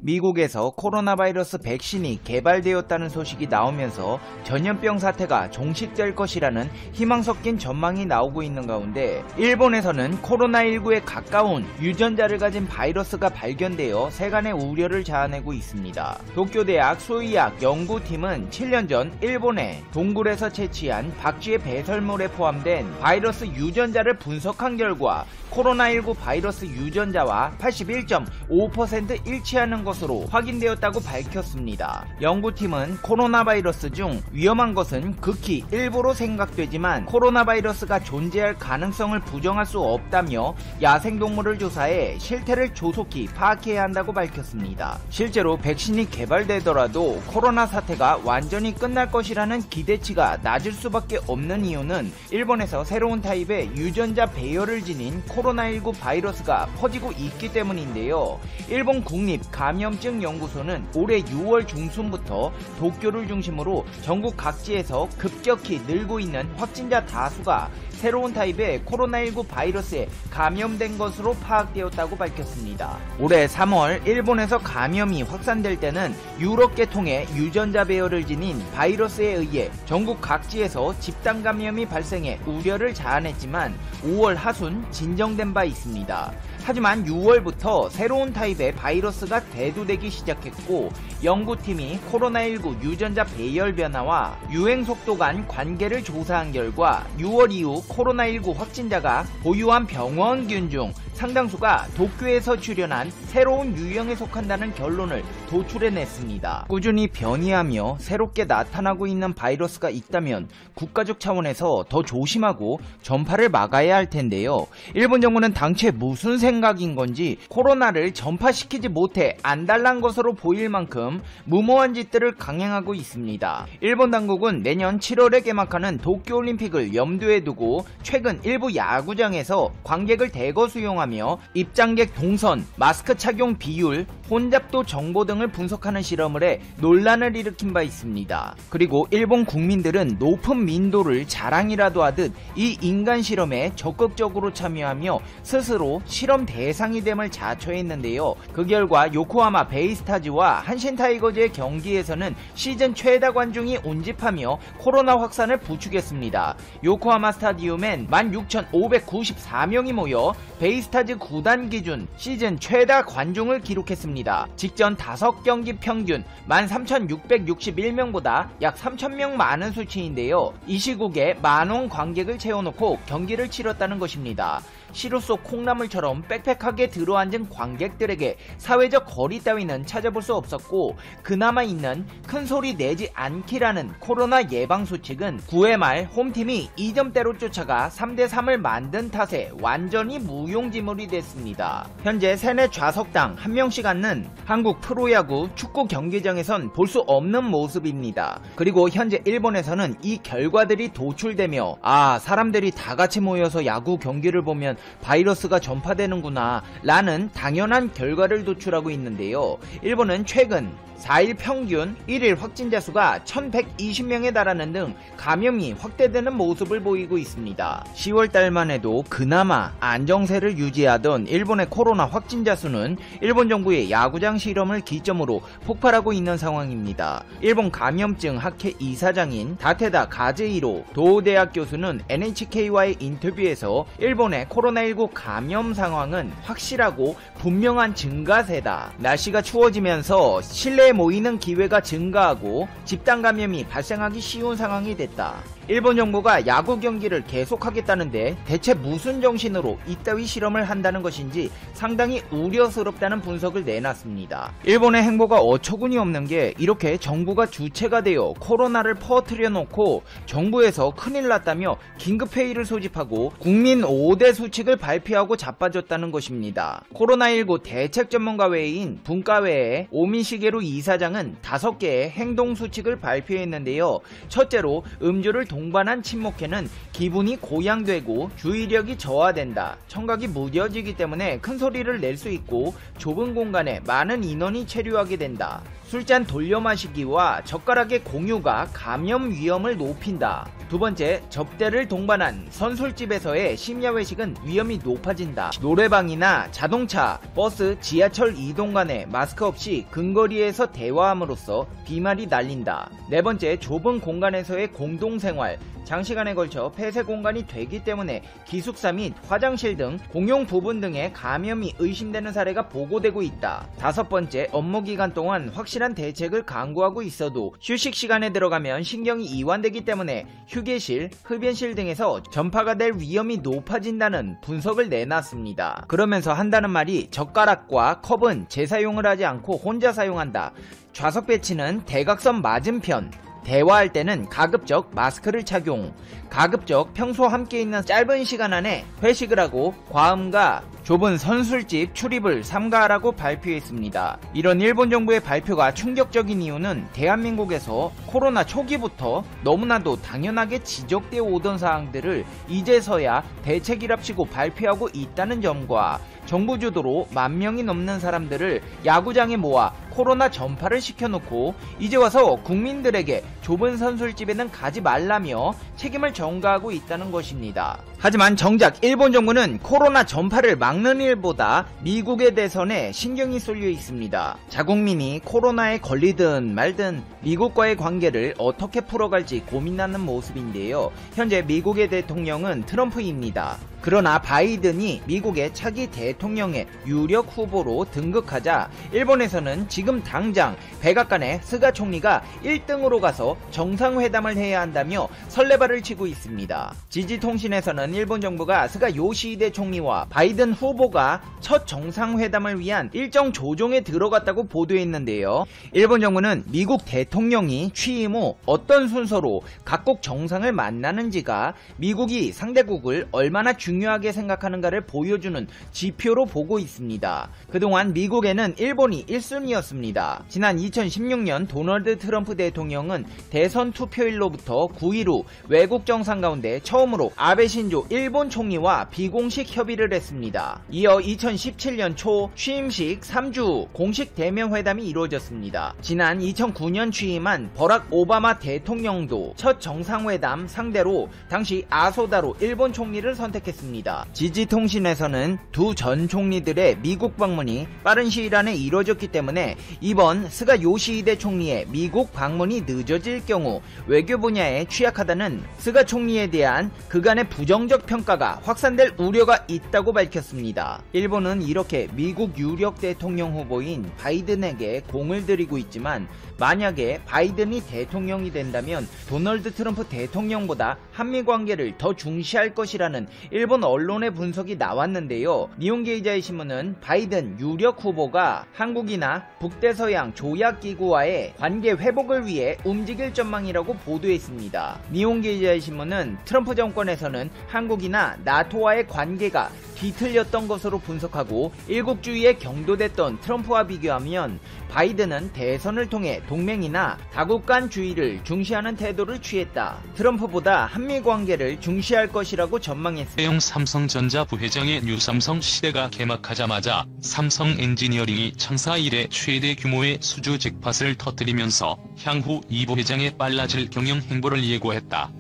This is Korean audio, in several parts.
미국에서 코로나 바이러스 백신이 개발되었다는 소식이 나오면서 전염병 사태가 종식될 것이라는 희망 섞인 전망이 나오고 있는 가운데 일본에서는 코로나19에 가까운 유전자를 가진 바이러스가 발견되어 세간의 우려를 자아내고 있습니다. 도쿄대학 소의학 연구팀은 7년 전 일본의 동굴에서 채취한 박쥐의 배설물에 포함된 바이러스 유전자를 분석한 결과 코로나19 바이러스 유전자와 81.5% 일치하는 것으로 확인되었다고 밝혔습니다. 연구팀은 코로나 바이러스 중 위험한 것은 극히 일부로 생각되지만 코로나 바이러스가 존재할 가능성을 부정할 수 없다며 야생동물을 조사해 실태를 조속히 파악해야 한다고 밝혔습니다. 실제로 백신이 개발되더라도 코로나 사태가 완전히 끝날 것이라는 기대치가 낮을 수밖에 없는 이유는 일본에서 새로운 타입의 유전자 배열을 지닌 코로나19 바이러스가 퍼지고 있기 때문인데요. 일본 국립감염증연구소는 올해 6월 중순부터 도쿄를 중심으로 전국 각지에서 급격히 늘고 있는 확진자 다수가 새로운 타입의 코로나19 바이러스에 감염된 것으로 파악되었다고 밝혔습니다. 올해 3월 일본에서 감염이 확산될 때는 유럽계 통해 유전자 배열을 지닌 바이러스에 의해 전국 각지에서 집단 감염이 발생해 우려를 자아냈지만 5월 하순 진정된 바 있습니다. 하지만 6월부터 새로운 타입의 바이러스가 대두되기 시작했고 연구팀이 코로나19 유전자 배열 변화와 유행 속도 간 관계를 조사한 결과 6월 이후 코로나19 확진자가 보유한 병원균 중 상당수가 도쿄에서 출현한 새로운 유형에 속한다는 결론을 도출해냈습니다. 꾸준히 변이하며 새롭게 나타나고 있는 바이러스가 있다면 국가적 차원에서 더 조심하고 전파를 막아야 할 텐데요. 일본 정부는 당최 무슨 생각인 건지 코로나를 전파시키지 못해 안달난 것으로 보일 만큼 무모한 짓들을 강행하고 있습니다. 일본 당국은 내년 7월에 개막하는 도쿄올림픽을 염두에 두고 최근 일부 야구장에서 관객을 대거 수용하며 입장객 동선, 마스크 착용 비율, 혼잡도 정보 등을 분석하는 실험을 해 논란을 일으킨 바 있습니다. 그리고 일본 국민들은 높은 민도를 자랑이라도 하듯 이 인간 실험에 적극적으로 참여하며 스스로 실험 대상이 됨을 자처했는데요. 그 결과 요코하마 베이스타즈와 한신 타이거즈의 경기에서는 시즌 최다 관중이 운집하며 코로나 확산을 부추겼습니다. 요코하마 스타디움엔 16,594명이 모여 베이스타즈 구단 기준 시즌 최다 관중을 기록했습니다. 직전 5경기 평균 13,661명보다 약 3,000명 많은 수치인데요. 이 시국에 만원 관객을 채워놓고 경기를 치렀다는 것입니다. 시루 속 콩나물처럼 빽빽하게 들어앉은 관객들에게 사회적 거리 따위는 찾아볼 수 없었고 그나마 있는 큰소리 내지 않기라는 코로나 예방 수칙은 9회 말 홈팀이 2점대로 쫓아가 3대3을 만든 탓에 완전히 무용지물이 됐습니다. 현재 세내 좌석당 1명씩 앉는 한국 프로야구 축구 경기장에선 볼 수 없는 모습입니다. 그리고 현재 일본에서는 이 결과들이 도출되며 사람들이 다 같이 모여서 야구 경기를 보면 바이러스가 전파되는구나 라는 당연한 결과를 도출하고 있는데요. 일본은 최근 4일 평균 1일 확진자 수가 1120명에 달하는 등 감염이 확대되는 모습을 보이고 있습니다. 10월달만 해도 그나마 안정세를 유지하던 일본의 코로나 확진자 수는 일본 정부의 야구장 실험을 기점으로 폭발하고 있는 상황입니다. 일본 감염증 학회 이사장인 다테다 가즈히로 도우대학 교수는 NHK와의 인터뷰에서 일본의 코로나19 감염 상황은 확실하고 분명한 증가세다. 날씨가 추워지면서 실내에 모이는 기회가 증가하고 집단 감염이 발생하기 쉬운 상황이 됐다. 일본 정부가 야구 경기를 계속하겠다는데 대체 무슨 정신으로 이따위 실험을 한다는 것인지 상당히 우려스럽다는 분석을 내놨습니다. 일본의 행보가 어처구니 없는 게 이렇게 정부가 주체가 되어 코로나를 퍼뜨려 놓고 정부에서 큰일 났다며 긴급회의를 소집하고 국민 5대 수칙을 발표하고 자빠졌다는 것입니다. 코로나19 대책 전문가회의인 분과회의 오미시게루 이사장은 5개의 행동 수칙을 발표했는데요. 첫째로 음주를 동반한 침묵회는 기분이 고양되고 주의력이 저하된다. 청각이 무뎌지기 때문에 큰 소리를 낼 수 있고 좁은 공간에 많은 인원이 체류하게 된다. 술잔 돌려 마시기와 젓가락의 공유가 감염 위험을 높인다. 두 번째, 접대를 동반한 선술집에서의 심야 외식은 위험이 높아진다. 노래방이나 자동차, 버스, 지하철 이동 간에 마스크 없이 근거리에서 대화함으로써 비말이 날린다. 네 번째, 좁은 공간에서의 공동생활, 장시간에 걸쳐 폐쇄 공간이 되기 때문에 기숙사 및 화장실 등 공용 부분 등에 감염이 의심되는 사례가 보고되고 있다. 다섯 번째, 업무 기간 동안 확실한 대책을 강구하고 있어도 휴식 시간에 들어가면 신경이 이완되기 때문에 휴게실, 흡연실 등에서 전파가 될 위험이 높아진다는 분석을 내놨습니다. 그러면서 한다는 말이 젓가락과 컵은 재사용을 하지 않고 혼자 사용한다. 좌석 배치는 대각선 맞은편, 대화할 때는 가급적 마스크를 착용, 가급적 평소 함께 있는 짧은 시간 안에 회식을 하고 과음과 좁은 선술집 출입을 삼가하라고 발표했습니다. 이런 일본 정부의 발표가 충격적인 이유는 대한민국에서 코로나 초기부터 너무나도 당연하게 지적되어 오던 사항들을 이제서야 대책이랍시고 발표하고 있다는 점과 정부 주도로 10,000명이 넘는 사람들을 야구장에 모아 코로나 전파를 시켜놓고 이제 와서 국민들에게 좁은 선술집에는 가지 말라며 책임을 전가하고 있다는 것입니다. 하지만 정작 일본 정부는 코로나 전파를 막는 일보다 미국의 대선에 신경이 쏠려 있습니다. 자국민이 코로나에 걸리든 말든 미국과의 관계를 어떻게 풀어갈지 고민하는 모습인데요. 현재 미국의 대통령은 트럼프입니다. 그러나 바이든이 미국의 차기 대통령의 유력 후보로 등극하자 일본에서는 지금 당장 백악관의 스가 총리가 1등으로 가서 정상회담을 해야 한다며 설레발을 치고 있습니다. 지지통신에서는 일본 정부가 스가 요시히데 총리와 바이든 후보가 첫 정상회담을 위한 일정 조정에 들어갔다고 보도했는데요. 일본 정부는 미국 대통령이 취임 후 어떤 순서로 각국 정상을 만나는지가 미국이 상대국을 얼마나 중요하게 생각하는가를 보여주는 지표로 보고 있습니다. 그동안 미국에는 일본이 1순위였습니다. 지난 2016년 도널드 트럼프 대통령은 대선 투표일로부터 9일 후 외국 정상 가운데 처음으로 아베 신조 일본 총리와 비공식 협의를 했습니다. 이어 2017년 초 취임식 3주 공식 대면 회담이 이루어졌습니다. 지난 2009년 취임한 버락 오바마 대통령도 첫 정상회담 상대로 당시 아소다로 일본 총리를 선택했습니다. 지지통신에서는 두 전 총리들의 미국 방문이 빠른 시일 안에 이루어졌기 때문에 이번 스가 요시히데 총리의 미국 방문이 늦어질 경우 외교 분야에 취약하다는 스가 총리에 대한 그간의 부정적 평가가 확산될 우려가 있다고 밝혔습니다. 일본은 이렇게 미국 유력 대통령 후보인 바이든에게 공을 들이고 있지만 만약에 바이든이 대통령이 된다면 도널드 트럼프 대통령보다 한미 관계를 더 중시할 것이라는 일본 언론의 분석이 나왔는데요. 니혼게이자의 신문은 바이든 유력 후보가 한국이나 북대서양 조약기구와의 관계 회복을 위해 움직일 전망이라고 보도했습니다. 니혼게이자의 신문은 트럼프 정권에서는 한국이나 나토와의 관계가 뒤틀렸던 것으로 분석하고 일국주의에 경도됐던 트럼프와 비교하면 바이든은 대선을 통해 동맹이나 다국간주의를 중시하는 태도를 취했다. 트럼프보다 한미 관계를 중시할 것이라고 전망했습니다. 태영 삼성전자 부회장의 뉴삼성 시대가 개막하자마자 삼성 엔지니어링이 창사 이래 최대 규모의 수주 잭팟을 터뜨리면서 향후 이 부회장의 빨라질 경영 행보를 예고했다.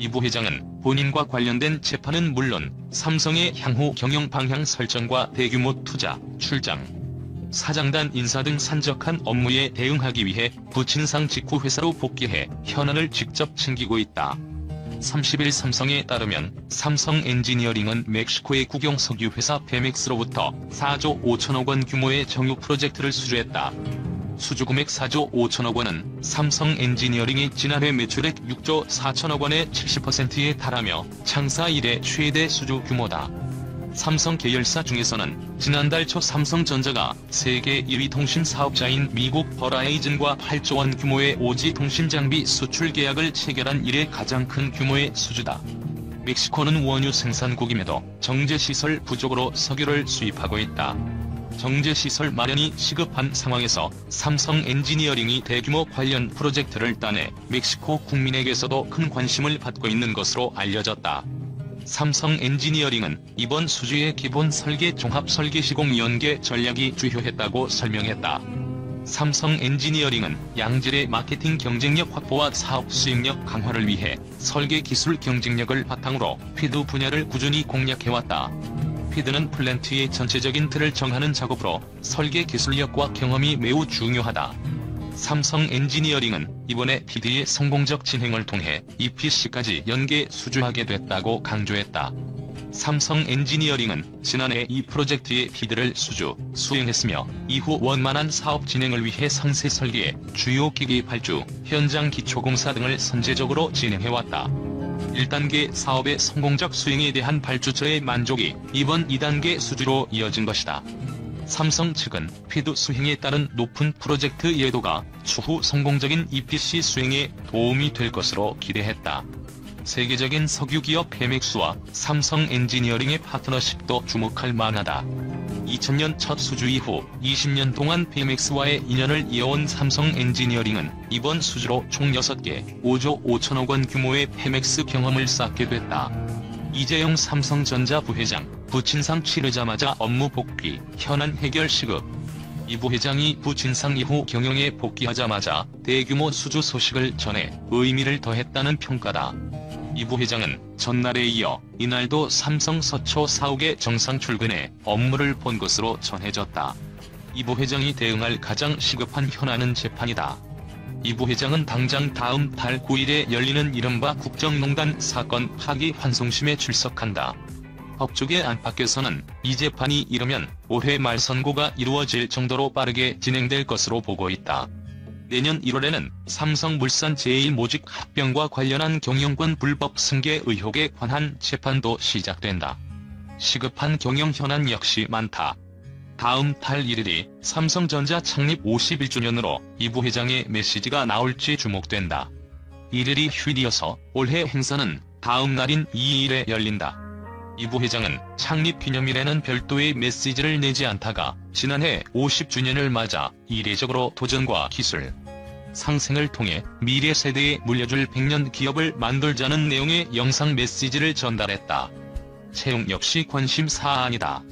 이 부회장은 본인과 관련된 재판은 물론 삼성의 향후 경영 방향 설정과 대규모 투자, 출장, 사장단 인사 등 산적한 업무에 대응하기 위해 부친상 직후 회사로 복귀해 현안을 직접 챙기고 있다. 30일 삼성에 따르면 삼성 엔지니어링은 멕시코의 국영 석유회사 페맥스로부터 4조 5천억 원 규모의 정유 프로젝트를 수주했다. 수주금액 4조 5천억 원은 삼성 엔지니어링이 지난해 매출액 6조 4천억 원의 70%에 달하며 창사 이래 최대 수주 규모다. 삼성 계열사 중에서는 지난달 초 삼성전자가 세계 1위 통신 사업자인 미국 버라이즌과 8조 원 규모의 5G 통신 장비 수출 계약을 체결한 이래 가장 큰 규모의 수주다. 멕시코는 원유 생산국임에도 정제시설 부족으로 석유를 수입하고 있다. 정제시설 마련이 시급한 상황에서 삼성 엔지니어링이 대규모 관련 프로젝트를 따내 멕시코 국민에게서도 큰 관심을 받고 있는 것으로 알려졌다. 삼성 엔지니어링은 이번 수주의 기본 설계 종합 설계 시공 연계 전략이 주요했다고 설명했다. 삼성 엔지니어링은 양질의 마케팅 경쟁력 확보와 사업 수익력 강화를 위해 설계 기술 경쟁력을 바탕으로 피드 분야를 꾸준히 공략해왔다. 피드는 플랜트의 전체적인 틀을 정하는 작업으로 설계 기술력과 경험이 매우 중요하다. 삼성 엔지니어링은 이번에 피드의 성공적 진행을 통해 EPC까지 연계 수주하게 됐다고 강조했다. 삼성 엔지니어링은 지난해 이 프로젝트의 피드를 수행했으며 이후 원만한 사업 진행을 위해 상세 설계, 주요 기기 발주, 현장 기초공사 등을 선제적으로 진행해왔다. 1단계 사업의 성공적 수행에 대한 발주처의 만족이 이번 2단계 수주로 이어진 것이다. 삼성 측은 피드 수행에 따른 높은 프로젝트 이해도가 추후 성공적인 EPC 수행에 도움이 될 것으로 기대했다. 세계적인 석유 기업 페맥스와 삼성 엔지니어링의 파트너십도 주목할 만하다. 2000년 첫 수주 이후 20년 동안 페맥스와의 인연을 이어온 삼성 엔지니어링은 이번 수주로 총 6개 5조 5천억 원 규모의 페맥스 경험을 쌓게 됐다. 이재용 삼성전자 부회장, 부친상 치르자마자 업무 복귀, 현안 해결 시급. 이 부회장이 부친상 이후 경영에 복귀하자마자 대규모 수주 소식을 전해 의미를 더했다는 평가다. 이 부회장은 전날에 이어 이날도 삼성 서초 사옥에 정상 출근해 업무를 본 것으로 전해졌다. 이 부회장이 대응할 가장 시급한 현안은 재판이다. 이 부회장은 당장 다음 달 9일에 열리는 이른바 국정농단 사건 파기환송심에 출석한다. 법조계 안팎에서는 이 재판이 이르면 올해 말 선고가 이루어질 정도로 빠르게 진행될 것으로 보고 있다. 내년 1월에는 삼성물산 제1모직 합병과 관련한 경영권 불법 승계 의혹에 관한 재판도 시작된다. 시급한 경영 현안 역시 많다. 다음 달 1일이 삼성전자 창립 51주년으로 이 부회장의 메시지가 나올지 주목된다. 1일이 휴일이어서 올해 행사는 다음 날인 2일에 열린다. 이 부회장은 창립 기념일에는 별도의 메시지를 내지 않다가 지난해 50주년을 맞아 이례적으로 도전과 기술, 상생을 통해 미래 세대에 물려줄 100년 기업을 만들자는 내용의 영상 메시지를 전달했다. 채용 역시 관심 사안이다.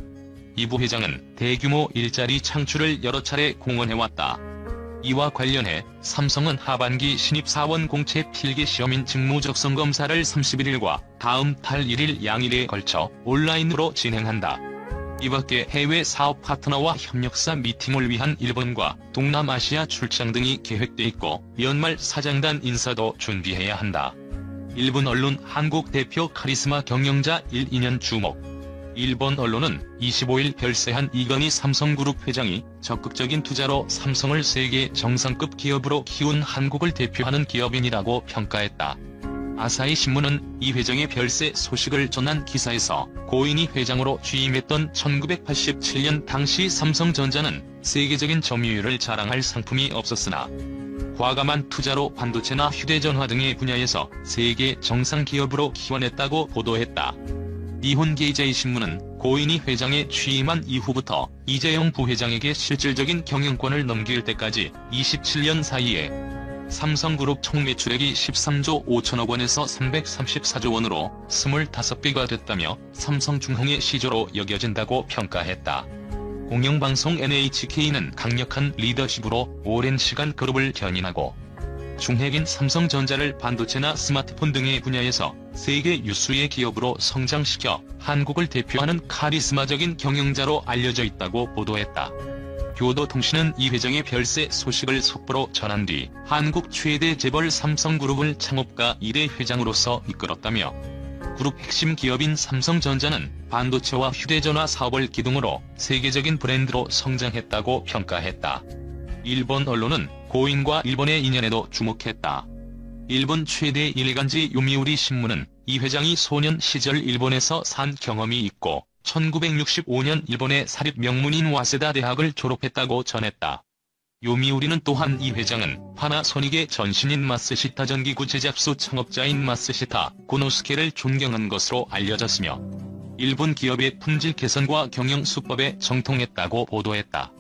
이 부회장은 대규모 일자리 창출을 여러 차례 공언해왔다. 이와 관련해 삼성은 하반기 신입사원 공채 필기시험인 직무적성검사를 31일과 다음 달 1일 양일에 걸쳐 온라인으로 진행한다. 이밖에 해외 사업 파트너와 협력사 미팅을 위한 일본과 동남아시아 출장 등이 계획돼 있고 연말 사장단 인사도 준비해야 한다. 일본 언론 한국 대표 카리스마 경영자 2년 주목. 일본 언론은 25일 별세한 이건희 삼성그룹 회장이 적극적인 투자로 삼성을 세계 정상급 기업으로 키운 한국을 대표하는 기업인이라고 평가했다. 아사히 신문은 이 회장의 별세 소식을 전한 기사에서 고인이 회장으로 취임했던 1987년 당시 삼성전자는 세계적인 점유율을 자랑할 상품이 없었으나 과감한 투자로 반도체나 휴대전화 등의 분야에서 세계 정상 기업으로 키워냈다고 보도했다. 니혼게이자이신문은 고인이 회장에 취임한 이후부터 이재용 부회장에게 실질적인 경영권을 넘길 때까지 27년 사이에 삼성그룹 총 매출액이 13조 5천억 원에서 334조 원으로 25배가 됐다며 삼성중흥의 시조로 여겨진다고 평가했다. 공영방송 NHK는 강력한 리더십으로 오랜 시간 그룹을 견인하고 중핵인 삼성전자를 반도체나 스마트폰 등의 분야에서 세계 유수의 기업으로 성장시켜 한국을 대표하는 카리스마적인 경영자로 알려져 있다고 보도했다. 교도통신은 이 회장의 별세 소식을 속보로 전한 뒤 한국 최대 재벌 삼성그룹을 창업가 1회 회장으로서 이끌었다며 그룹 핵심 기업인 삼성전자는 반도체와 휴대전화 사업을 기둥으로 세계적인 브랜드로 성장했다고 평가했다. 일본 언론은 고인과 일본의 인연에도 주목했다. 일본 최대 일간지 요미우리 신문은 이 회장이 소년 시절 일본에서 산 경험이 있고 1965년 일본의 사립 명문인 와세다 대학을 졸업했다고 전했다. 요미우리는 또한 이 회장은 파나소닉의 전신인 마쓰시타 전기구 제작소 창업자인 마쓰시타 고노스케를 존경한 것으로 알려졌으며 일본 기업의 품질 개선과 경영 수법에 정통했다고 보도했다.